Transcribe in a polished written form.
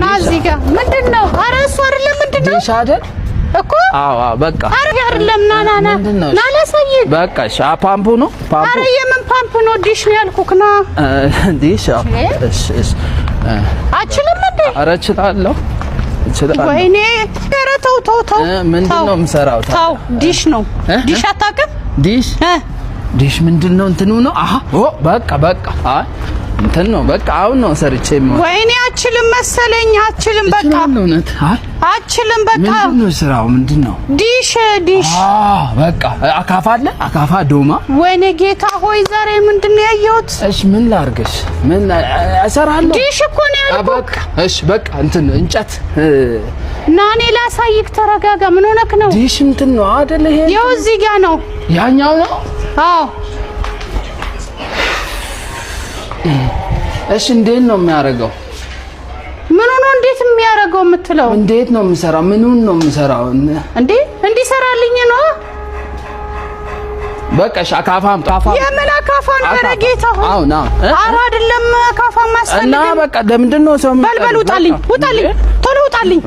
ናዚጋ ምንድነው? ኧረ እሱ አይደለም ምንድነው? ዲሽ አይደል እኮ አዎ በቃ አይደለም ና ለሰይድ በቃ ፓምፑ ነው ፓምፑ። ኧረ የምን ፓምፕ ነው? ዲሽ ነው ያልኩህ ና ዲሽ እሺ አችልም እንዴ? ኧረ እችላለሁ ወይኔ ኧረ ተው ምንድነው የምሰራው? ተው ዲሽ ነው ዲሽ አታውቅም? ዲሽ ምንድነው? እንትኑ ነው አሃ በቃ አይ እንትን ነው በቃ አሁን ነው ሰርቼም ወይኔ አችልም መሰለኝ አችልም በቃ እውነት አችልም በቃ ምንድነው ስራው? ምንድነው? ዲሽ በቃ አካፋ አለ አካፋ ዶማ ወይኔ ጌታ ሆይ ዛሬ ምንድነው ያየሁት? እሺ ምን ላርግሽ? ምን እሰራለሁ? ዲሽ እኮ ነው ያልኩህ። በቃ እሺ በቃ እንትን እንጨት ና እኔ ላሳይክ። ተረጋጋ። ምን ሆነክ ነው? ዲሽ እንትን ነው አይደል? ይሄ ያው እዚህ ጋር ነው። ያኛው ነው? አዎ እሺ እንዴት ነው የሚያደርገው? ምን ሆኖ እንዴት የሚያደርገው የምትለው? እንዴት ነው የምሰራው? ምኑን ነው የምሰራው? እንዴ እንዲሰራልኝ ነው። በቃ አካፋም የምን አካፋ ነው? በረጌታ ሆይ አዎ ና ኧረ አይደለም አካፋ ማስፈልግ እና በቃ ለምንድን ነው ሰው በልበል ውጣልኝ ቶሎ ውጣልኝ